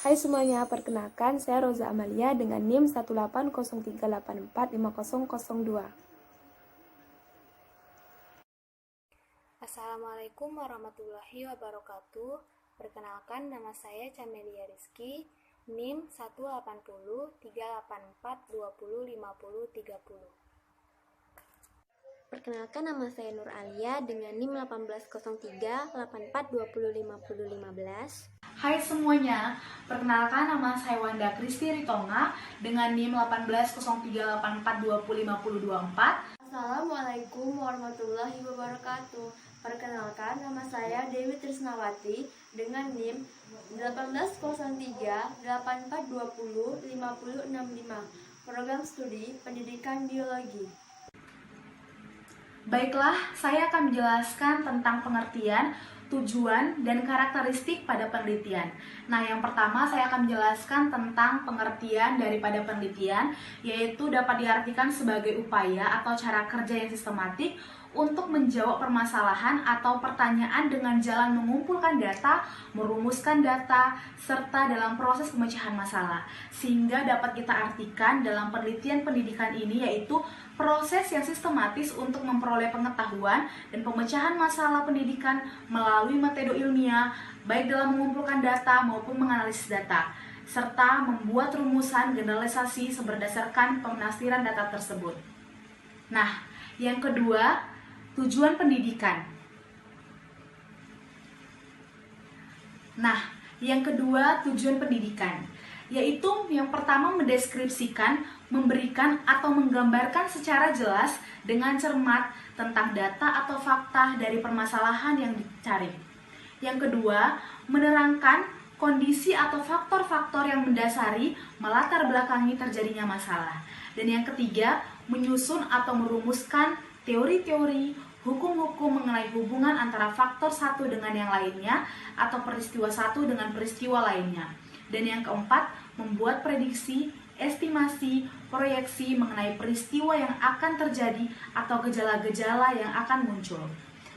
Hai semuanya, perkenalkan saya Roza Amalia dengan NIM 18038450002. Assalamualaikum warahmatullahi wabarakatuh. Perkenalkan, nama saya Camelia Rizky, NIM 1803842050030. Perkenalkan, nama saya Nur Alia dengan NIM 180384205015. Hai semuanya, perkenalkan nama saya Wanda Kristi Ritonga dengan NIM 180384205024. Assalamualaikum warahmatullahi wabarakatuh. Perkenalkan, nama saya Dewi Trisnawati dengan NIM 180384205065, Program Studi Pendidikan Biologi. Baiklah, saya akan menjelaskan tentang pengertian, tujuan, dan karakteristik pada penelitian. Nah, yang pertama saya akan menjelaskan tentang pengertian daripada penelitian, yaitu dapat diartikan sebagai upaya atau cara kerja yang sistematik untuk menjawab permasalahan atau pertanyaan dengan jalan mengumpulkan data, merumuskan data, serta dalam proses pemecahan masalah. Sehingga dapat kita artikan dalam penelitian pendidikan ini yaitu proses yang sistematis untuk memperoleh pengetahuan dan pemecahan masalah pendidikan melalui metode ilmiah, baik dalam mengumpulkan data maupun menganalisis data, serta membuat rumusan generalisasi berdasarkan penafsiran data tersebut. Nah, yang kedua, tujuan pendidikan. Yaitu yang pertama mendeskripsikan, memberikan atau menggambarkan secara jelas dengan cermat tentang data atau fakta dari permasalahan yang dicari. Yang kedua, menerangkan kondisi atau faktor-faktor yang mendasari melatar belakangi terjadinya masalah. Dan yang ketiga, menyusun atau merumuskan teori-teori, hukum-hukum mengenai hubungan antara faktor satu dengan yang lainnya atau peristiwa satu dengan peristiwa lainnya. Dan yang keempat, membuat prediksi, estimasi, proyeksi mengenai peristiwa yang akan terjadi atau gejala-gejala yang akan muncul.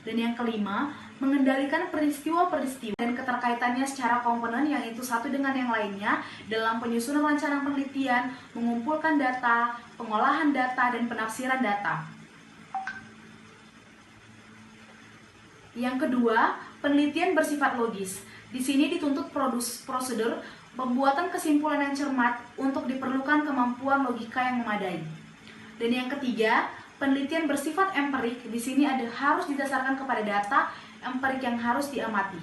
Dan yang kelima, mengendalikan peristiwa-peristiwa dan keterkaitannya secara komponen yang itu satu dengan yang lainnya dalam penyusunan rancangan penelitian, mengumpulkan data, pengolahan data, dan penafsiran data. Yang kedua, penelitian bersifat logis. Di sini dituntut prosedur pembuatan kesimpulan yang cermat untuk diperlukan kemampuan logika yang memadai. Dan yang ketiga, penelitian bersifat empirik. Di sini harus didasarkan kepada data empirik yang harus diamati.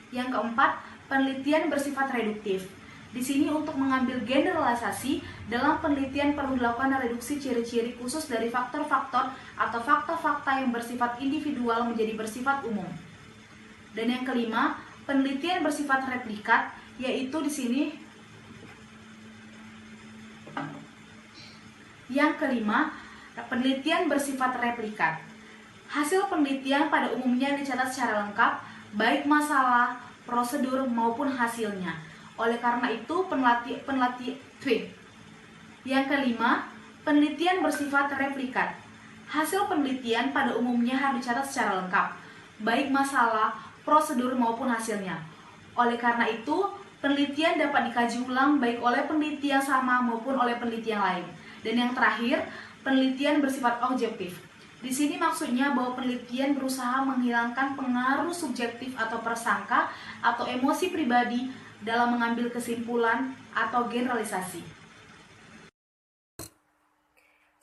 Yang keempat, penelitian bersifat reduktif. Di sini untuk mengambil generalisasi, dalam penelitian perlu dilakukan reduksi ciri-ciri khusus dari faktor-faktor atau fakta-fakta yang bersifat individual menjadi bersifat umum. Dan yang kelima, penelitian bersifat replikat, yaitu di sini penelitian bersifat replikat. Hasil penelitian pada umumnya dicatat secara lengkap, baik masalah, prosedur maupun hasilnya. Oleh karena itu, Yang kelima, penelitian bersifat replikat. Hasil penelitian pada umumnya harus dicatat secara lengkap, baik masalah, prosedur maupun hasilnya. Oleh karena itu, penelitian dapat dikaji ulang baik oleh peneliti yang sama maupun oleh peneliti yang lain. Dan yang terakhir, penelitian bersifat objektif. Di sini maksudnya bahwa penelitian berusaha menghilangkan pengaruh subjektif atau prasangka atau emosi pribadi dalam mengambil kesimpulan atau generalisasi.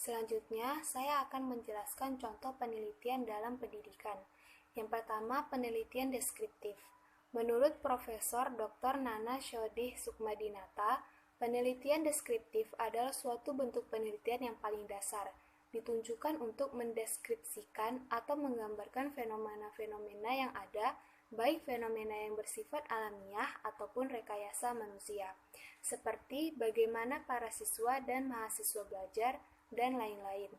Selanjutnya, saya akan menjelaskan contoh penelitian dalam pendidikan. Yang pertama, penelitian deskriptif. Menurut Profesor Dr. Nana Shodih Sukmadinata, penelitian deskriptif adalah suatu bentuk penelitian yang paling dasar, ditunjukkan untuk mendeskripsikan atau menggambarkan fenomena-fenomena yang ada, baik fenomena yang bersifat alamiah ataupun rekayasa manusia, seperti bagaimana para siswa dan mahasiswa belajar, dan lain-lain.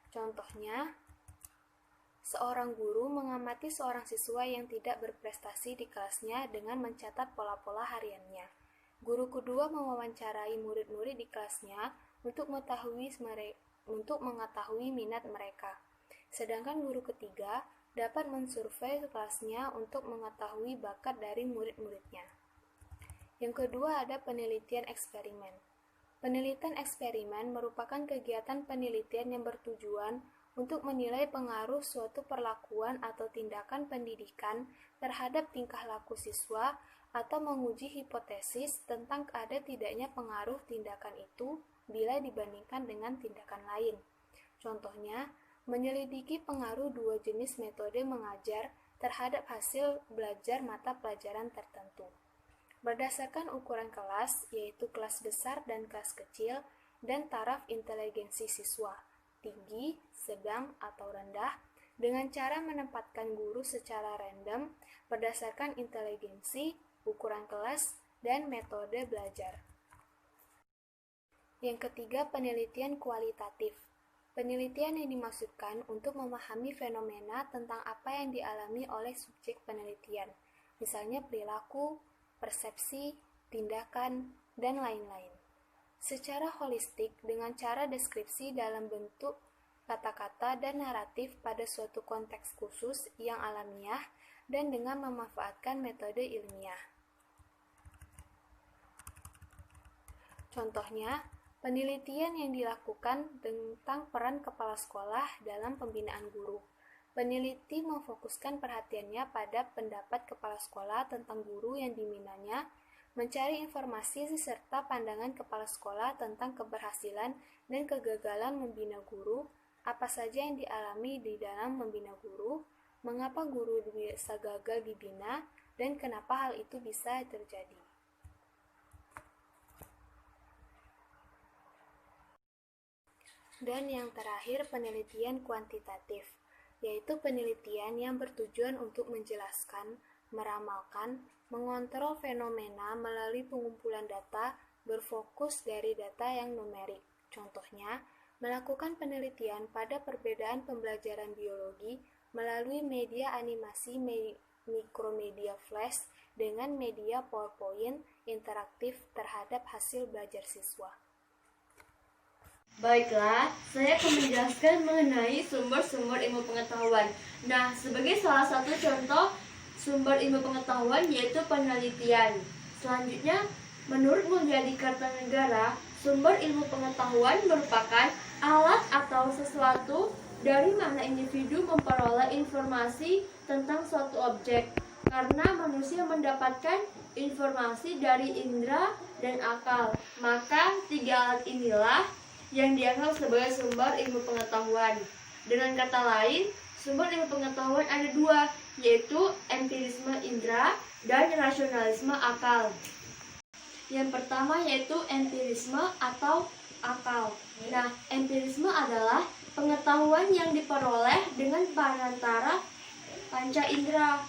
Contohnya, seorang guru mengamati seorang siswa yang tidak berprestasi di kelasnya dengan mencatat pola-pola hariannya. Guru kedua mewawancarai murid-murid di kelasnya untuk mengetahui minat mereka. Sedangkan guru ketiga dapat mensurvei kelasnya untuk mengetahui bakat dari murid-muridnya. Yang kedua ada penelitian eksperimen. Penelitian eksperimen merupakan kegiatan penelitian yang bertujuan untuk menilai pengaruh suatu perlakuan atau tindakan pendidikan terhadap tingkah laku siswa atau menguji hipotesis tentang ada tidaknya pengaruh tindakan itu bila dibandingkan dengan tindakan lain. Contohnya, menyelidiki pengaruh dua jenis metode mengajar terhadap hasil belajar mata pelajaran tertentu. Berdasarkan ukuran kelas, yaitu kelas besar dan kelas kecil, dan taraf inteligensi siswa, tinggi, sedang, atau rendah, dengan cara menempatkan guru secara random berdasarkan inteligensi, ukuran kelas, dan metode belajar. Yang ketiga, penelitian kualitatif. Penelitian yang dimaksudkan untuk memahami fenomena tentang apa yang dialami oleh subjek penelitian, misalnya perilaku, persepsi, tindakan, dan lain-lain. Secara holistik dengan cara deskripsi dalam bentuk kata-kata dan naratif pada suatu konteks khusus yang alamiah dan dengan memanfaatkan metode ilmiah. Contohnya, penelitian yang dilakukan tentang peran kepala sekolah dalam pembinaan guru. Peneliti memfokuskan perhatiannya pada pendapat kepala sekolah tentang guru yang diminanya, mencari informasi serta pandangan kepala sekolah tentang keberhasilan dan kegagalan membina guru, apa saja yang dialami di dalam membina guru, mengapa guru bisa gagal dibina, dan kenapa hal itu bisa terjadi. Dan yang terakhir, penelitian kuantitatif, yaitu penelitian yang bertujuan untuk menjelaskan, meramalkan, mengontrol fenomena melalui pengumpulan data berfokus dari data yang numerik. Contohnya, melakukan penelitian pada perbedaan pembelajaran biologi melalui media animasi mikromedia flash dengan media PowerPoint interaktif terhadap hasil belajar siswa. Baiklah, saya akan menjelaskan mengenai sumber-sumber ilmu pengetahuan. Nah, sebagai salah satu contoh sumber ilmu pengetahuan yaitu penelitian. Selanjutnya, menurut Mulyadi Kartanegara, sumber ilmu pengetahuan merupakan alat atau sesuatu dari mana individu memperoleh informasi tentang suatu objek. Karena manusia mendapatkan informasi dari indera dan akal, maka tiga alat inilah yang dianggap sebagai sumber ilmu pengetahuan. Dengan kata lain, sumber ilmu pengetahuan ada dua, yaitu empirisme indera dan rasionalisme akal. Yang pertama yaitu empirisme atau akal. Nah, empirisme adalah pengetahuan yang diperoleh dengan perantara panca indera.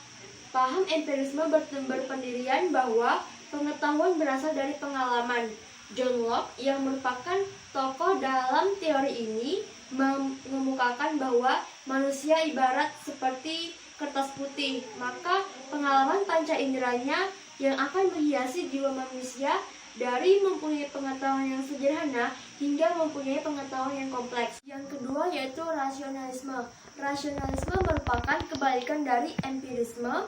Paham empirisme berpendirian bahwa pengetahuan berasal dari pengalaman. John Locke yang merupakan tokoh dalam teori ini mengemukakan bahwa manusia ibarat seperti kertas putih, maka pengalaman panca inderanya yang akan menghiasi jiwa manusia dari mempunyai pengetahuan yang sederhana hingga mempunyai pengetahuan yang kompleks. Yang kedua yaitu rasionalisme. Rasionalisme merupakan kebalikan dari empirisme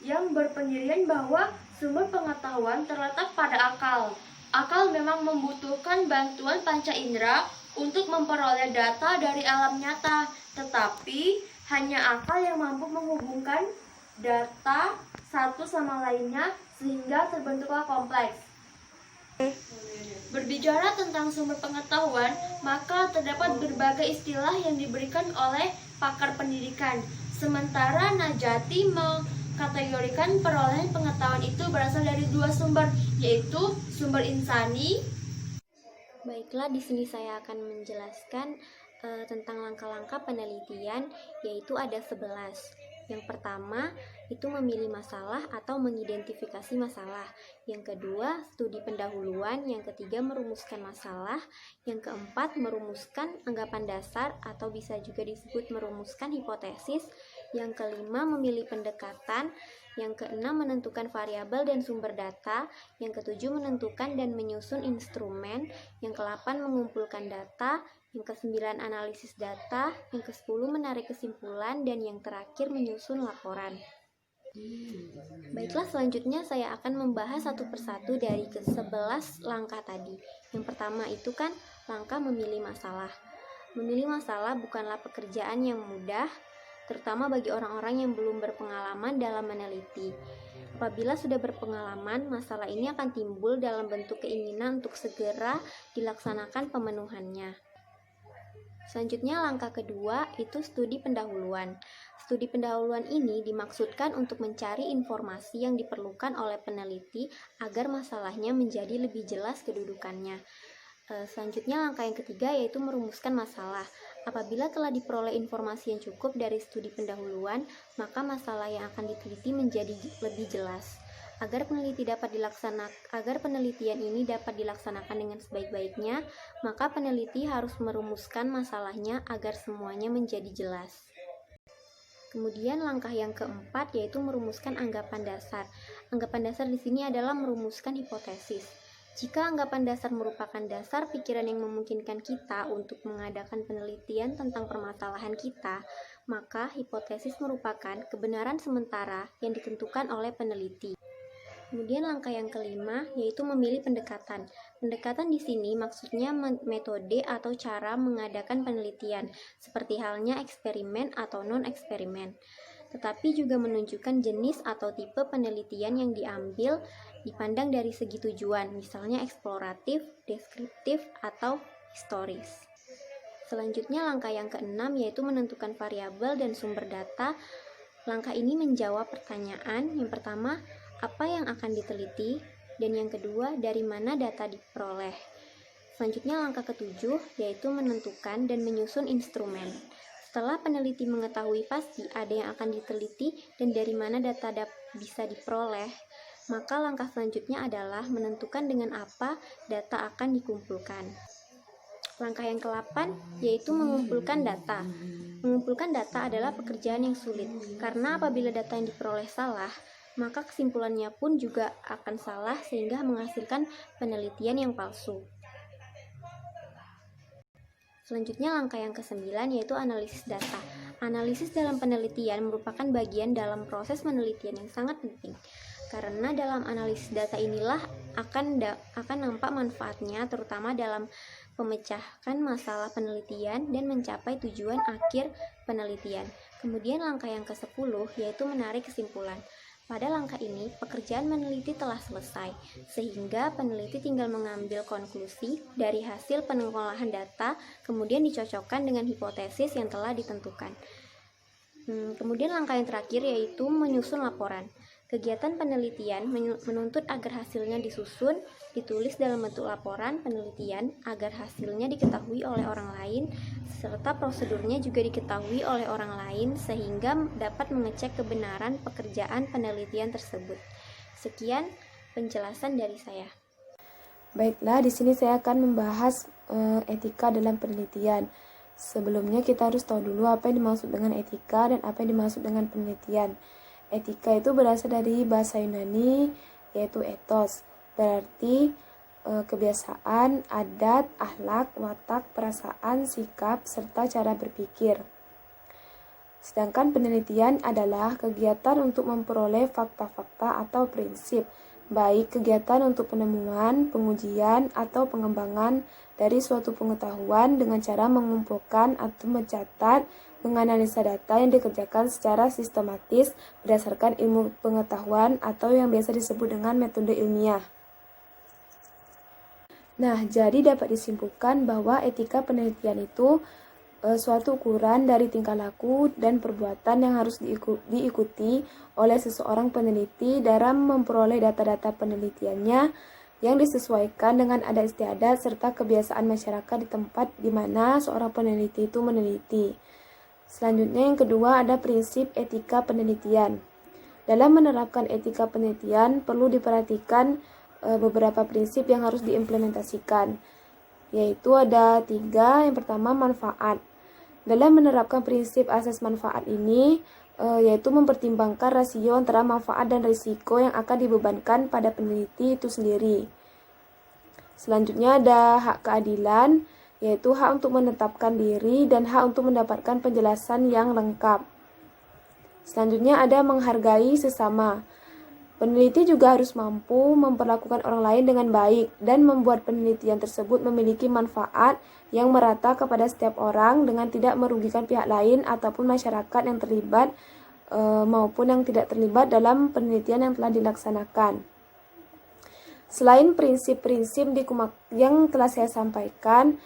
yang berpendirian bahwa sumber pengetahuan terletak pada akal. Akal memang membutuhkan bantuan panca indera untuk memperoleh data dari alam nyata, tetapi hanya akal yang mampu menghubungkan data satu sama lainnya sehingga terbentuklah kompleks. Berbicara tentang sumber pengetahuan, maka terdapat berbagai istilah yang diberikan oleh pakar pendidikan. Sementara Najati mengkategorikan perolehan pengetahuan itu berasal dari dua sumber, yaitu sumber insani. Baiklah, di sini saya akan menjelaskan tentang langkah-langkah penelitian, yaitu ada 11. Yang pertama, itu memilih masalah atau mengidentifikasi masalah. Yang kedua, studi pendahuluan. Yang ketiga, merumuskan masalah. Yang keempat, merumuskan anggapan dasar atau bisa juga disebut merumuskan hipotesis. Yang kelima, memilih pendekatan. Yang keenam, menentukan variabel dan sumber data. Yang ketujuh, menentukan dan menyusun instrumen. Yang ke-8, mengumpulkan data. Yang ke-9, analisis data. Yang ke-10, menarik kesimpulan. Dan yang terakhir, menyusun laporan. Baiklah, selanjutnya saya akan membahas satu persatu dari ke-11 langkah tadi. Yang pertama itu kan langkah memilih masalah. Memilih masalah bukanlah pekerjaan yang mudah, terutama bagi orang-orang yang belum berpengalaman dalam meneliti. Apabila sudah berpengalaman, masalah ini akan timbul dalam bentuk keinginan untuk segera dilaksanakan pemenuhannya. Selanjutnya langkah kedua itu studi pendahuluan. Studi pendahuluan ini dimaksudkan untuk mencari informasi yang diperlukan oleh peneliti agar masalahnya menjadi lebih jelas kedudukannya. Selanjutnya langkah yang ketiga yaitu merumuskan masalah. Apabila telah diperoleh informasi yang cukup dari studi pendahuluan, maka masalah yang akan diteliti menjadi lebih jelas. Agar penelitian ini dapat dilaksanakan dengan sebaik-baiknya, maka peneliti harus merumuskan masalahnya agar semuanya menjadi jelas. Kemudian langkah yang keempat yaitu merumuskan anggapan dasar. Anggapan dasar di sini adalah merumuskan hipotesis. Jika anggapan dasar merupakan dasar pikiran yang memungkinkan kita untuk mengadakan penelitian tentang permasalahan kita, maka hipotesis merupakan kebenaran sementara yang ditentukan oleh peneliti. Kemudian langkah yang kelima yaitu memilih pendekatan. Pendekatan di sini maksudnya metode atau cara mengadakan penelitian, seperti halnya eksperimen atau non-eksperimen. Tetapi juga menunjukkan jenis atau tipe penelitian yang diambil dipandang dari segi tujuan, misalnya eksploratif, deskriptif, atau historis. Selanjutnya langkah yang keenam yaitu menentukan variabel dan sumber data. Langkah ini menjawab pertanyaan yang pertama, apa yang akan diteliti, dan yang kedua, dari mana data diperoleh. Selanjutnya langkah ketujuh, yaitu menentukan dan menyusun instrumen. Setelah peneliti mengetahui pasti ada yang akan diteliti dan dari mana data bisa diperoleh, maka langkah selanjutnya adalah menentukan dengan apa data akan dikumpulkan. Langkah yang ke-8 yaitu mengumpulkan data. Mengumpulkan data adalah pekerjaan yang sulit, karena apabila data yang diperoleh salah, maka kesimpulannya pun juga akan salah sehingga menghasilkan penelitian yang palsu. Selanjutnya langkah yang ke-9 yaitu analisis data. Analisis dalam penelitian merupakan bagian dalam proses penelitian yang sangat penting. Karena dalam analisis data inilah akan nampak manfaatnya terutama dalam memecahkan masalah penelitian dan mencapai tujuan akhir penelitian. Kemudian langkah yang ke-10 yaitu menarik kesimpulan. Pada langkah ini, pekerjaan meneliti telah selesai, sehingga peneliti tinggal mengambil konklusi dari hasil pengolahan data, kemudian dicocokkan dengan hipotesis yang telah ditentukan. Kemudian langkah yang terakhir yaitu menyusun laporan. Kegiatan penelitian menuntut agar hasilnya disusun, ditulis dalam bentuk laporan penelitian agar hasilnya diketahui oleh orang lain, serta prosedurnya juga diketahui oleh orang lain sehingga dapat mengecek kebenaran pekerjaan penelitian tersebut. Sekian penjelasan dari saya. Baiklah, di sini saya akan membahas etika dalam penelitian. Sebelumnya kita harus tahu dulu apa yang dimaksud dengan etika dan apa yang dimaksud dengan penelitian. Etika itu berasal dari bahasa Yunani yaitu ethos, berarti kebiasaan, adat, akhlak, watak, perasaan, sikap, serta cara berpikir. Sedangkan penelitian adalah kegiatan untuk memperoleh fakta-fakta atau prinsip, baik kegiatan untuk penemuan, pengujian, atau pengembangan dari suatu pengetahuan dengan cara mengumpulkan atau mencatat, menganalisa data yang dikerjakan secara sistematis berdasarkan ilmu pengetahuan atau yang biasa disebut dengan metode ilmiah. Nah, jadi dapat disimpulkan bahwa etika penelitian itu suatu ukuran dari tingkah laku dan perbuatan yang harus diikuti oleh seseorang peneliti dalam memperoleh data-data penelitiannya yang disesuaikan dengan adat istiadat serta kebiasaan masyarakat di tempat di mana seorang peneliti itu meneliti. Selanjutnya yang kedua ada prinsip etika penelitian. Dalam menerapkan etika penelitian perlu diperhatikan beberapa prinsip yang harus diimplementasikan, yaitu ada 3. Yang pertama manfaat. Dalam menerapkan prinsip asas manfaat ini yaitu mempertimbangkan rasio antara manfaat dan risiko yang akan dibebankan pada peneliti itu sendiri. Selanjutnya ada hak keadilan, yaitu hak untuk menetapkan diri dan hak untuk mendapatkan penjelasan yang lengkap. Selanjutnya ada menghargai sesama. Peneliti juga harus mampu memperlakukan orang lain dengan baik dan membuat penelitian tersebut memiliki manfaat yang merata kepada setiap orang dengan tidak merugikan pihak lain ataupun masyarakat yang terlibat maupun yang tidak terlibat dalam penelitian yang telah dilaksanakan. Selain prinsip-prinsip yang telah saya sampaikan,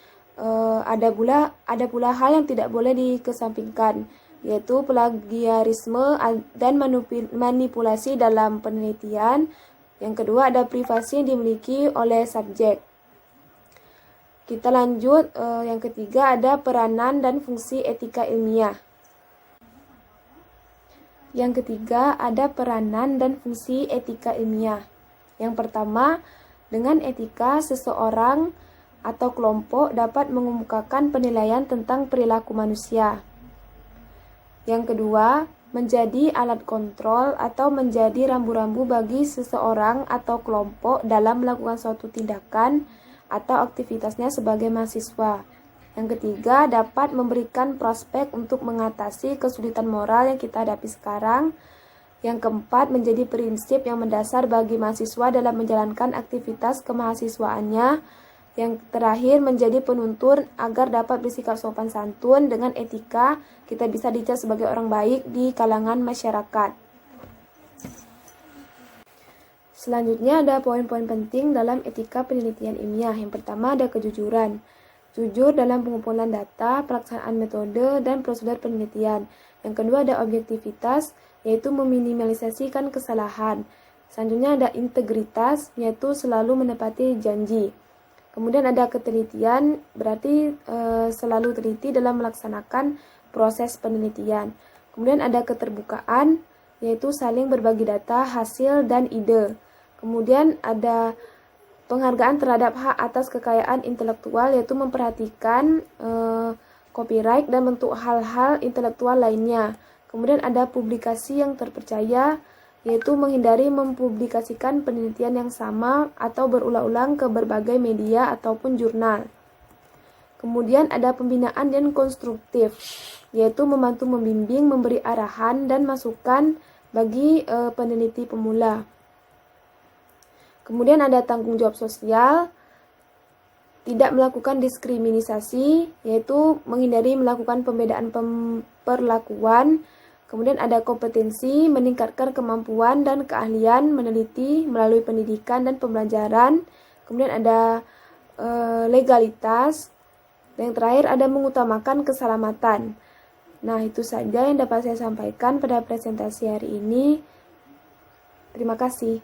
ada pula hal yang tidak boleh dikesampingkan, yaitu plagiarisme dan manipulasi dalam penelitian. Yang kedua ada privasi yang dimiliki oleh subjek. Kita lanjut, yang ketiga ada peranan dan fungsi etika ilmiah. Yang ketiga ada peranan dan fungsi etika ilmiah. Yang pertama, dengan etika seseorang atau kelompok dapat mengemukakan penilaian tentang perilaku manusia. Yang kedua, menjadi alat kontrol atau menjadi rambu-rambu bagi seseorang atau kelompok dalam melakukan suatu tindakan atau aktivitasnya sebagai mahasiswa. Yang ketiga, dapat memberikan prospek untuk mengatasi kesulitan moral yang kita hadapi sekarang. Yang keempat, menjadi prinsip yang mendasar bagi mahasiswa dalam menjalankan aktivitas kemahasiswaannya. Yang terakhir, menjadi penuntun agar dapat bersikap sopan santun dengan etika, kita bisa dicap sebagai orang baik di kalangan masyarakat. Selanjutnya ada poin-poin penting dalam etika penelitian ilmiah. Yang pertama ada kejujuran. Jujur dalam pengumpulan data, pelaksanaan metode, dan prosedur penelitian. Yang kedua ada objektivitas, yaitu meminimalisasikan kesalahan. Selanjutnya ada integritas, yaitu selalu menepati janji. Kemudian ada ketelitian, berarti selalu teliti dalam melaksanakan proses penelitian. Kemudian ada keterbukaan, yaitu saling berbagi data, hasil, dan ide. Kemudian ada penghargaan terhadap hak atas kekayaan intelektual, yaitu memperhatikan copyright dan bentuk hal-hal intelektual lainnya. Kemudian ada publikasi yang terpercaya, yaitu menghindari mempublikasikan penelitian yang sama atau berulang-ulang ke berbagai media ataupun jurnal. Kemudian ada pembinaan yang konstruktif, yaitu membantu membimbing, memberi arahan dan masukan bagi peneliti pemula. Kemudian ada tanggung jawab sosial, tidak melakukan diskriminasi, yaitu menghindari melakukan pembedaan perlakuan. Kemudian ada kompetensi, meningkatkan kemampuan dan keahlian meneliti melalui pendidikan dan pembelajaran. Kemudian ada legalitas. Dan yang terakhir ada mengutamakan keselamatan. Nah, itu saja yang dapat saya sampaikan pada presentasi hari ini. Terima kasih.